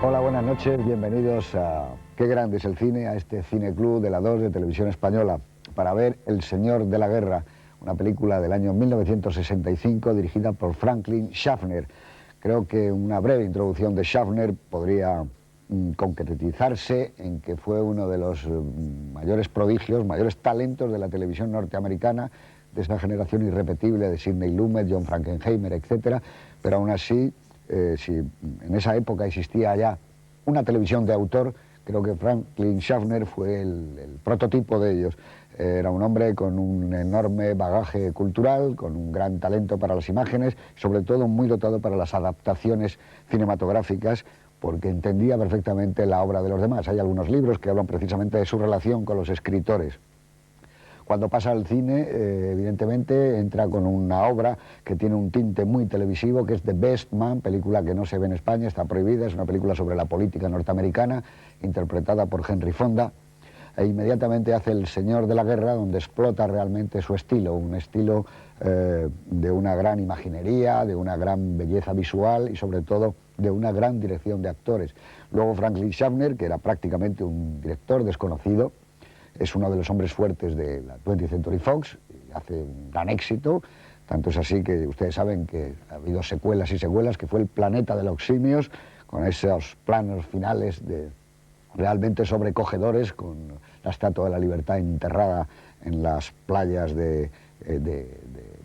Hola, buenas noches, bienvenidos a Qué grande es el cine, a este cineclub de la 2 de Televisión Española, para ver El Señor de la Guerra, una película del año 1965 dirigida por Franklin Schaffner. Creo que una breve introducción de Schaffner podría concretizarse en que fue uno de los mayores prodigios, mayores talentos de la televisión norteamericana, de esa generación irrepetible de Sidney Lumet, John Frankenheimer, etc. Pero aún así, si en esa época existía ya una televisión de autor, creo que Franklin Schaffner fue el prototipo de ellos. Era un hombre con un enorme bagaje cultural, con un gran talento para las imágenes, sobre todo muy dotado para las adaptaciones cinematográficas, porque entendía perfectamente la obra de los demás. Hay algunos libros que hablan precisamente de su relación con los escritores. Cuando pasa al cine, evidentemente, entra con una obra que tiene un tinte muy televisivo, que es The Best Man, película que no se ve en España, está prohibida, es una película sobre la política norteamericana, interpretada por Henry Fonda, e inmediatamente hace El Señor de la Guerra, donde explota realmente su estilo, un estilo de una gran imaginería, de una gran belleza visual y sobre todo de una gran dirección de actores. Luego Franklin Schaffner, que era prácticamente un director desconocido, es uno de los hombres fuertes de la 20th Century Fox, y hace un gran éxito, tanto es así que ustedes saben que ha habido secuelas y secuelas, que fue El planeta de los simios, con esos planos finales realmente sobrecogedores, con la Estatua de la Libertad enterrada en las playas de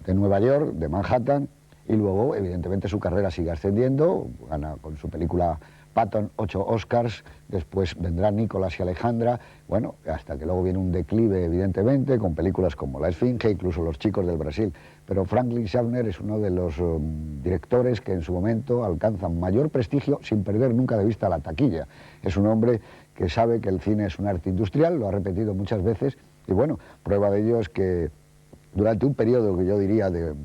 Nueva York, de Manhattan, y luego, evidentemente, su carrera sigue ascendiendo, gana con su película Patton 8 Oscars, después vendrán Nicolás y Alejandra, bueno, hasta que luego viene un declive, evidentemente, con películas como La Esfinge, incluso Los chicos del Brasil. Pero Franklin Schaffner es uno de los directores que en su momento alcanzan mayor prestigio sin perder nunca de vista la taquilla. Es un hombre que sabe que el cine es un arte industrial, lo ha repetido muchas veces, y bueno, prueba de ello es que durante un periodo que yo diría de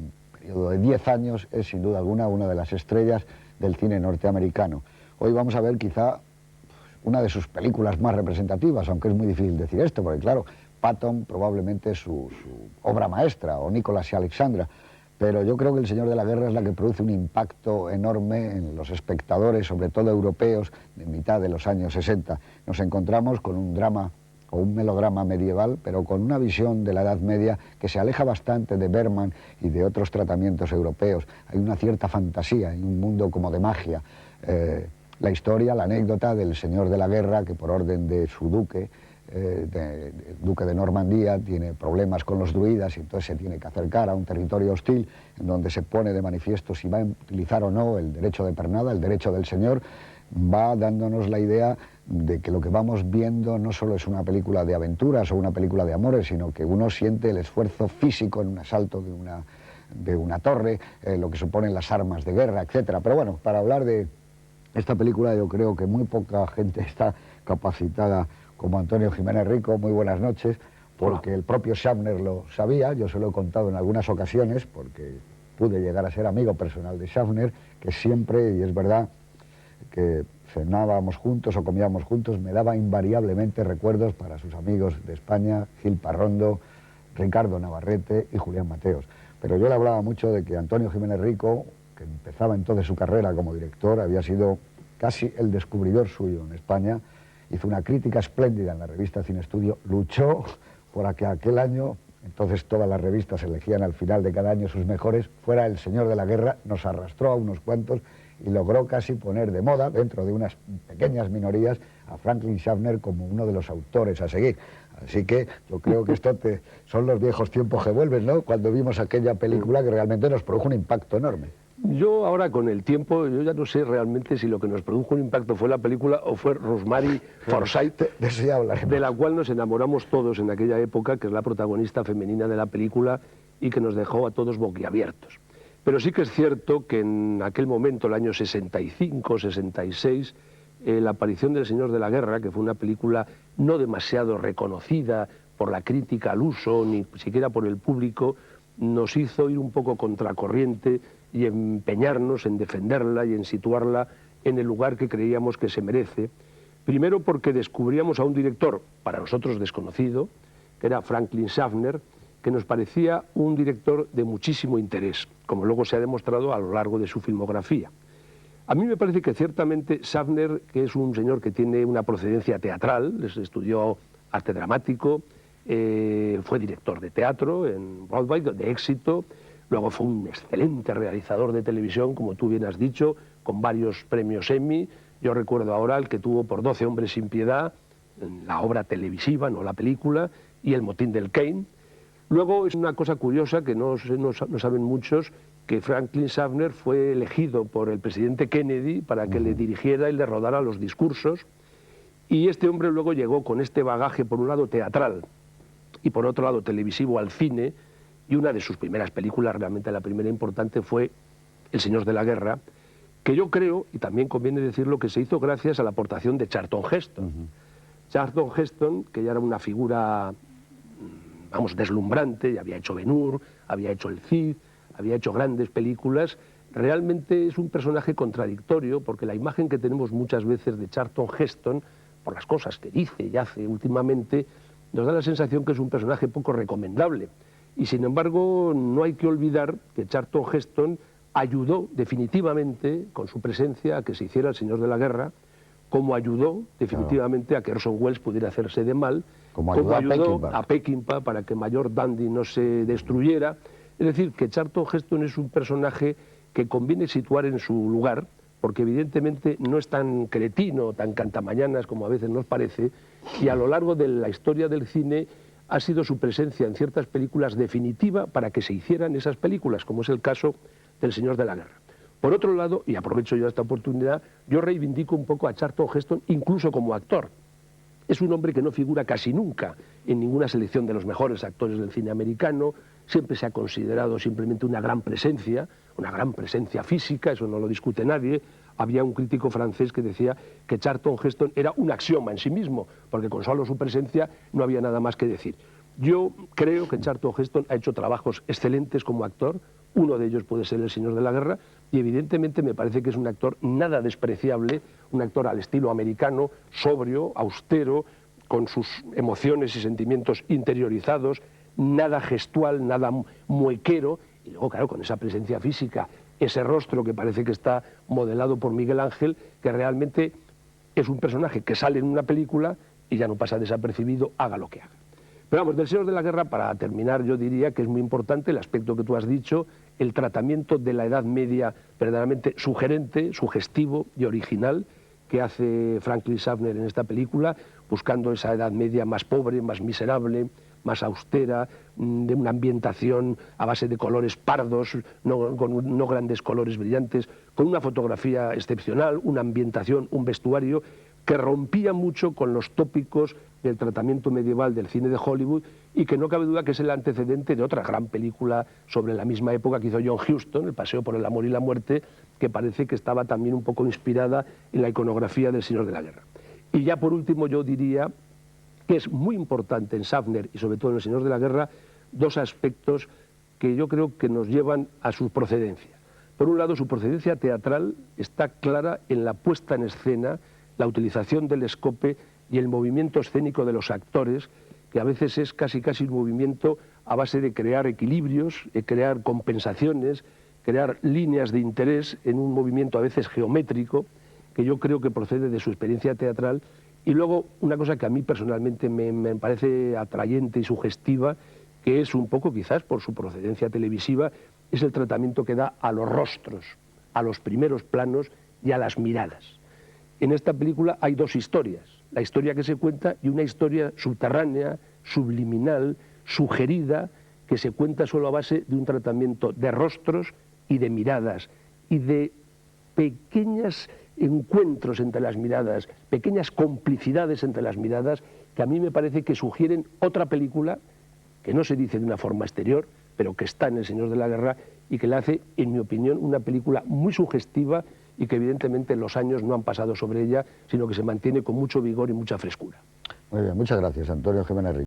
10 años es sin duda alguna una de las estrellas del cine norteamericano. Hoy vamos a ver quizá una de sus películas más representativas, aunque es muy difícil decir esto, porque claro, Patton probablemente es su obra maestra, o Nicolás y Alexandra, pero yo creo que El Señor de la Guerra es la que produce un impacto enorme en los espectadores, sobre todo europeos, de mitad de los años 60. Nos encontramos con un drama o un melodrama medieval, pero con una visión de la Edad Media que se aleja bastante de Bergman y de otros tratamientos europeos. Hay una cierta fantasía, hay un mundo como de magia. La historia, la anécdota del Señor de la Guerra, que por orden de su duque, duque de Normandía, tiene problemas con los druidas y entonces se tiene que acercar a un territorio hostil en donde se pone de manifiesto si va a utilizar o no el derecho de pernada, el derecho del Señor. Va dándonos la idea de que lo que vamos viendo no solo es una película de aventuras o una película de amores, sino que uno siente el esfuerzo físico en un asalto de una torre, lo que suponen las armas de guerra, etc. Pero bueno, para hablar de esta película yo creo que muy poca gente está capacitada como Antonio Jiménez Rico. Muy buenas noches, porque el propio Schaffner lo sabía, yo se lo he contado en algunas ocasiones, porque pude llegar a ser amigo personal de Schaffner, que siempre, y es verdad, que cenábamos juntos o comíamos juntos, me daba invariablemente recuerdos para sus amigos de España, Gil Parrondo, Ricardo Navarrete y Julián Mateos. Pero yo le hablaba mucho de que Antonio Jiménez Rico, que empezaba entonces su carrera como director, había sido casi el descubridor suyo en España, hizo una crítica espléndida en la revista Cine Estudio, luchó por que aquel año, entonces todas las revistas elegían al final de cada año sus mejores, fuera El Señor de la Guerra, nos arrastró a unos cuantos y logró casi poner de moda, dentro de unas pequeñas minorías, a Franklin Schaffner como uno de los autores a seguir. Así que yo creo que son los viejos tiempos que vuelven, ¿no? Cuando vimos aquella película que realmente nos produjo un impacto enorme. Yo ahora con el tiempo, yo ya no sé realmente si lo que nos produjo un impacto fue la película o fue Rosemary Forsyth, de eso ya hablaremos, de la cual nos enamoramos todos en aquella época, que es la protagonista femenina de la película y que nos dejó a todos boquiabiertos. Pero sí que es cierto que en aquel momento, el año 65, 66, la aparición del Señor de la Guerra, que fue una película no demasiado reconocida por la crítica al uso, ni siquiera por el público, nos hizo ir un poco contracorriente y empeñarnos en defenderla y en situarla en el lugar que creíamos que se merece. Primero porque descubríamos a un director, para nosotros desconocido, que era Franklin Schaffner, que nos parecía un director de muchísimo interés, como luego se ha demostrado a lo largo de su filmografía. A mí me parece que ciertamente Safner, que es un señor que tiene una procedencia teatral, estudió arte dramático, fue director de teatro en Broadway, de éxito, luego fue un excelente realizador de televisión, como tú bien has dicho, con varios premios Emmy. Yo recuerdo ahora el que tuvo por 12 hombres sin piedad, la obra televisiva, no la película, y El motín del Caine. Luego es una cosa curiosa que no saben muchos, que Franklin Schaffner fue elegido por el presidente Kennedy para que le dirigiera y le rodara los discursos, y este hombre luego llegó con este bagaje, por un lado teatral y por otro lado televisivo, al cine, y una de sus primeras películas, realmente la primera importante, fue El señor de la guerra, que yo creo, y también conviene decirlo, que se hizo gracias a la aportación de Charlton Heston. Charlton Heston, que ya era una figura, vamos, deslumbrante, ya había hecho Ben-Hur, había hecho El Cid, había hecho grandes películas, realmente es un personaje contradictorio, porque la imagen que tenemos muchas veces de Charlton Heston, por las cosas que dice y hace últimamente, nos da la sensación que es un personaje poco recomendable. Y sin embargo, no hay que olvidar que Charlton Heston ayudó definitivamente, con su presencia, a que se hiciera El señor de la guerra, como ayudó definitivamente a que Orson Welles pudiera hacerse de mal, como ayudó a Peckinpah para que Mayor Dandy no se destruyera. Es decir, que Charlton Heston es un personaje que conviene situar en su lugar, porque evidentemente no es tan cretino, tan cantamañanas como a veces nos parece, y a lo largo de la historia del cine ha sido su presencia en ciertas películas definitiva para que se hicieran esas películas, como es el caso del Señor de la Guerra. Por otro lado, y aprovecho yo esta oportunidad, yo reivindico un poco a Charlton Heston incluso como actor. Es un hombre que no figura casi nunca en ninguna selección de los mejores actores del cine americano, siempre se ha considerado simplemente una gran presencia física, eso no lo discute nadie. Había un crítico francés que decía que Charlton Heston era un axioma en sí mismo, porque con solo su presencia no había nada más que decir. Yo creo que Charlton Heston ha hecho trabajos excelentes como actor, uno de ellos puede ser El señor de la guerra, y evidentemente me parece que es un actor nada despreciable, un actor al estilo americano, sobrio, austero, con sus emociones y sentimientos interiorizados, nada gestual, nada muequero, y luego, claro, con esa presencia física, ese rostro que parece que está modelado por Miguel Ángel, que realmente es un personaje que sale en una película y ya no pasa desapercibido, haga lo que haga. Pero vamos, del Señor de la Guerra, para terminar, yo diría que es muy importante el aspecto que tú has dicho, el tratamiento de la Edad Media verdaderamente sugerente, sugestivo y original que hace Franklin Schaffner en esta película, buscando esa Edad Media más pobre, más miserable, más austera, de una ambientación a base de colores pardos, no grandes colores brillantes, con una fotografía excepcional, una ambientación, un vestuario que rompía mucho con los tópicos del tratamiento medieval del cine de Hollywood y que no cabe duda que es el antecedente de otra gran película sobre la misma época que hizo John Huston, El paseo por el amor y la muerte, que parece que estaba también un poco inspirada en la iconografía del Señor de la Guerra. Y ya por último yo diría que es muy importante en Schaffner y sobre todo en El señor de la guerra dos aspectos que yo creo que nos llevan a su procedencia. Por un lado, su procedencia teatral está clara en la puesta en escena, la utilización del escope y el movimiento escénico de los actores, que a veces es casi un movimiento a base de crear equilibrios, de crear compensaciones, crear líneas de interés en un movimiento a veces geométrico, que yo creo que procede de su experiencia teatral. Y luego, una cosa que a mí personalmente me parece atrayente y sugestiva, que es un poco quizás por su procedencia televisiva, es el tratamiento que da a los rostros, a los primeros planos y a las miradas. En esta película hay dos historias, la historia que se cuenta y una historia subterránea, subliminal, sugerida, que se cuenta solo a base de un tratamiento de rostros y de miradas y de pequeños encuentros entre las miradas, pequeñas complicidades entre las miradas, que a mí me parece que sugieren otra película que no se dice de una forma exterior, pero que está en El señor de la guerra y que la hace, en mi opinión, una película muy sugestiva y que evidentemente los años no han pasado sobre ella, sino que se mantiene con mucho vigor y mucha frescura. Muy bien, muchas gracias, Antonio Jiménez Rico.